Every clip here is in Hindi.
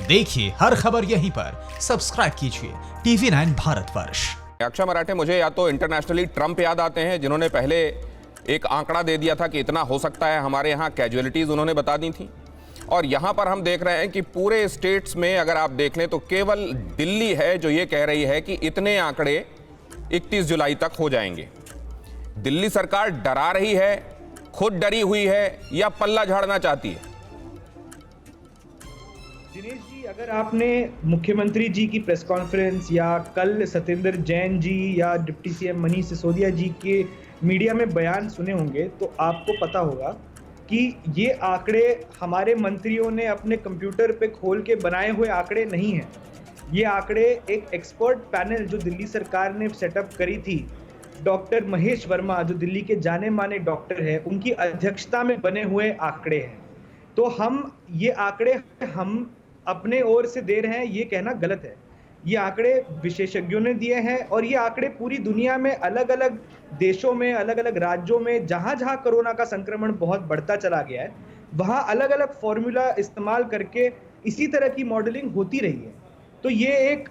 देखिए हर खबर यहीं पर, सब्सक्राइब कीजिए TV9 भारतवर्ष। अक्षय मराठे, मुझे या तो इंटरनेशनली ट्रंप याद आते हैं जिन्होंने पहले एक आंकड़ा दे दिया था कि इतना हो सकता है, हमारे यहाँ कैजुअलिटीज उन्होंने बता दी थी। और यहाँ पर हम देख रहे हैं कि पूरे स्टेट्स में अगर आप देख लें तो केवल दिल्ली है जो ये कह रही है कि इतने आंकड़े 31 जुलाई तक हो जाएंगे। दिल्ली सरकार डरा रही है, खुद डरी हुई है या पल्ला झाड़ना चाहती है? दिनेश जी, अगर आपने मुख्यमंत्री जी की प्रेस कॉन्फ्रेंस या कल सत्येंद्र जैन जी या डिप्टी सीएम मनीष सिसोदिया जी के मीडिया में बयान सुने होंगे तो आपको पता होगा कि ये आंकड़े हमारे मंत्रियों ने अपने कंप्यूटर पे खोल के बनाए हुए आंकड़े नहीं हैं। ये आंकड़े एक एक्सपर्ट पैनल जो दिल्ली सरकार ने सेटअप करी थी, डॉक्टर महेश वर्मा जो दिल्ली के जाने माने डॉक्टर हैं, उनकी अध्यक्षता में बने हुए आंकड़े हैं। तो ये आंकड़े हम अपने ओर से दे रहे हैं, ये कहना गलत है। ये आंकड़े विशेषज्ञों ने दिए हैं और ये आंकड़े पूरी दुनिया में अलग अलग देशों में, अलग अलग राज्यों में जहां जहां कोरोना का संक्रमण बहुत बढ़ता चला गया है, वहां अलग अलग फॉर्मूला इस्तेमाल करके इसी तरह की मॉडलिंग होती रही है। तो ये एक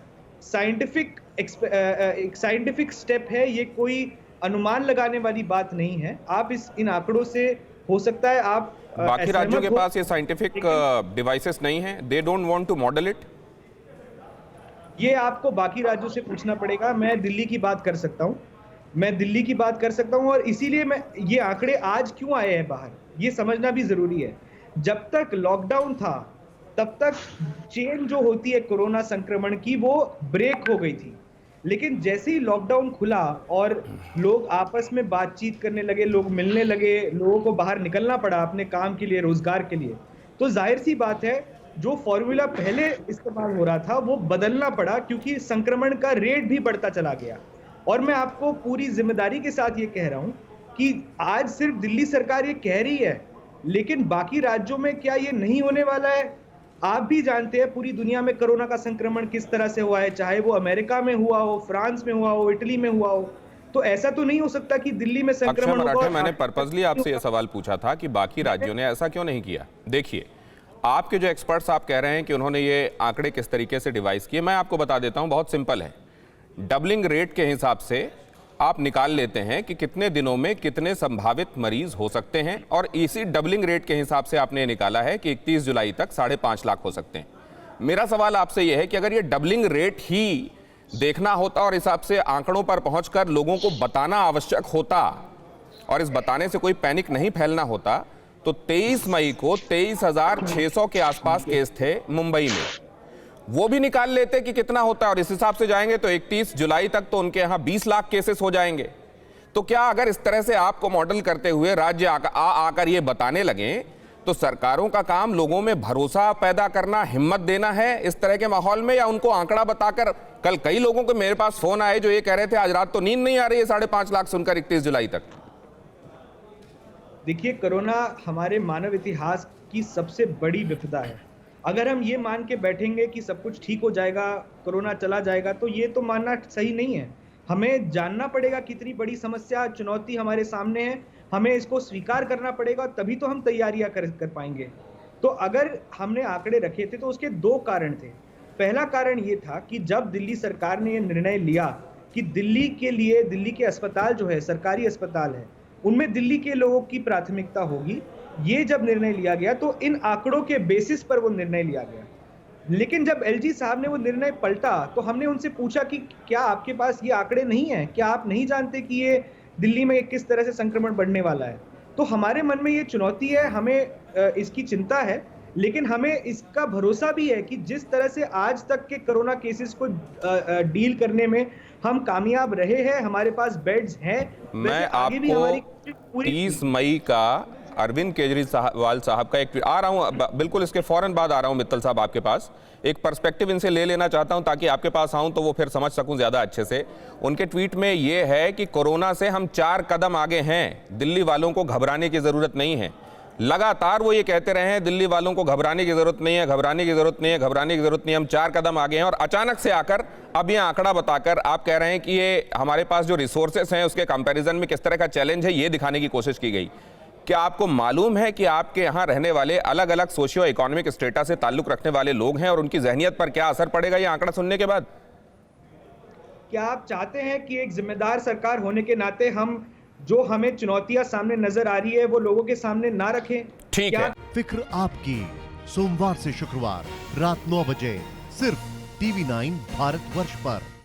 साइंटिफिक स्टेप है, ये कोई अनुमान लगाने वाली बात नहीं है। आप इन आंकड़ों से हो सकता है आप बाकी राज्यों के पास ये साइंटिफिक डिवाइसेस नहीं हैं, they don't want to model it. ये आपको बाकी राज्यों से पूछना पड़ेगा। मैं दिल्ली की बात कर सकता हूं, और इसीलिए ये आंकड़े आज क्यों आए हैं बाहर, ये समझना भी जरूरी है। जब तक लॉकडाउन था तब तक चेन जो होती है कोरोना संक्रमण की वो ब्रेक हो गई थी, लेकिन जैसे ही लॉकडाउन खुला और लोग आपस में बातचीत करने लगे, लोग मिलने लगे, लोगों को बाहर निकलना पड़ा अपने काम के लिए, रोजगार के लिए, तो जाहिर सी बात है जो फॉर्मूला पहले इस्तेमाल हो रहा था वो बदलना पड़ा, क्योंकि संक्रमण का रेट भी बढ़ता चला गया। और मैं आपको पूरी जिम्मेदारी के साथ ये कह रहा हूं कि आज सिर्फ दिल्ली सरकार ये कह रही है, लेकिन बाकी राज्यों में क्या ये नहीं होने वाला है? आप भी जानते हैं पूरी दुनिया में कोरोना का संक्रमण किस तरह से हुआ है, चाहे वो अमेरिका में हुआ हो, फ्रांस में हुआ हो, इटली में हुआ हो। तो ऐसा तो नहीं हो सकता कि दिल्ली में संक्रमण होगा। मैंने पर्पसली आपसे यह सवाल पूछा था कि बाकी राज्यों ने ऐसा क्यों नहीं किया। देखिए, आपके जो एक्सपर्ट्स आप कह रहे हैं कि उन्होंने ये आंकड़े किस तरीके से डिवाइस किए, मैं आपको बता देता हूं, बहुत सिंपल है। डबलिंग रेट के हिसाब से आप निकाल लेते हैं कि कितने दिनों में कितने संभावित मरीज हो सकते हैं, और इसी डबलिंग रेट के हिसाब से आपने निकाला है कि 31 जुलाई तक 5.5 लाख हो सकते हैं। मेरा सवाल आपसे यह है कि अगर ये डबलिंग रेट ही देखना होता और हिसाब से आंकड़ों पर पहुंचकर लोगों को बताना आवश्यक होता और इस बताने से कोई पैनिक नहीं फैलना होता, तो 23 मई को 23,600 के आसपास केस थे मुंबई में, वो भी निकाल लेते कि कितना होता है, और इस हिसाब से जाएंगे तो 31 जुलाई तक तो उनके यहाँ 20 लाख केसेस हो जाएंगे। तो क्या अगर इस तरह से आपको मॉडल करते हुए राज्य आकर ये बताने लगे तो सरकारों का काम लोगों में भरोसा पैदा करना, हिम्मत देना है इस तरह के माहौल में, या उनको आंकड़ा बताकर? कल कई लोगों को मेरे पास फोन आए जो ये कह रहे थे आज रात तो नींद नहीं आ रही है 5.5 लाख सुनकर 31 जुलाई तक। देखिए, कोरोना हमारे मानव इतिहास की सबसे बड़ी विपदा है। अगर हम ये मान के बैठेंगे कि सब कुछ ठीक हो जाएगा, कोरोना चला जाएगा, तो ये तो मानना सही नहीं है। हमें जानना पड़ेगा कितनी बड़ी समस्या, चुनौती हमारे सामने है, हमें इसको स्वीकार करना पड़ेगा, तभी तो हम तैयारियां कर पाएंगे। तो अगर हमने आंकड़े रखे थे तो उसके 2 कारण थे। पहला कारण ये था कि जब दिल्ली सरकार ने ये निर्णय लिया कि दिल्ली के अस्पताल जो है, सरकारी अस्पताल है, उनमें दिल्ली के लोगों की प्राथमिकता होगी, ये जब निर्णय लिया गया तो इन आंकड़ों के बेसिस पर वो निर्णय लिया गया। लेकिन जब एलजी साहब ने वो निर्णय पलटा तो हमने उनसे पूछा कि क्या आपके पास ये आंकड़े नहीं है, क्या आप नहीं जानते कि ये दिल्ली में किस तरह से संक्रमण बढ़ने वाला है? तो हमारे मन में ये चुनौती है, हमें इसकी चिंता है, लेकिन हमें इसका भरोसा भी है कि जिस तरह से आज तक के कोरोना केसेस को डील करने में हम कामयाब रहे हैं, हमारे पास बेड्स हैं। मैं आपको 30 मई का अरविंद केजरीवाल साहब का एक ट्वीट आ रहा हूं, बिल्कुल इसके फौरन बाद आ रहा हूं मित्तल साहब आपके पास। एक पर्सपेक्टिव इनसे ले लेना चाहता हूं ताकि आपके पास आऊं तो वो फिर समझ सकूं ज्यादा अच्छे से। उनके ट्वीट में ये है कि कोरोना से हम 4 कदम आगे हैं, दिल्ली वालों को घबराने की जरूरत नहीं है। लगातार वो ये कहते रहे हैं दिल्ली वालों को घबराने की जरूरत नहीं है, घबराने की जरूरत नहीं है, घबराने की जरूरत नहीं है, हम 4 कदम आगे हैं। और अचानक से आकर अब ये आंकड़ा बताकर आप कह रहे हैं कि ये हमारे पास जो रिसोर्सेस हैं उसके कंपैरिजन में किस तरह का चैलेंज है, ये दिखाने की कोशिश की गई। क्या आपको मालूम है कि आपके यहाँ रहने वाले अलग अलग सोशियो इकोनॉमिक स्टेटस से ताल्लुक रखने वाले लोग हैं और उनकी जहनियत पर क्या असर पड़ेगा ये आंकड़ा सुनने के बाद? क्या आप चाहते हैं कि एक जिम्मेदार सरकार होने के नाते हम जो हमें चुनौतियां सामने नजर आ रही है वो लोगों के सामने ना रखें? ठीक है। फिक्र आपकी, सोमवार से शुक्रवार रात 9 बजे सिर्फ TV9 भारतवर्ष पर।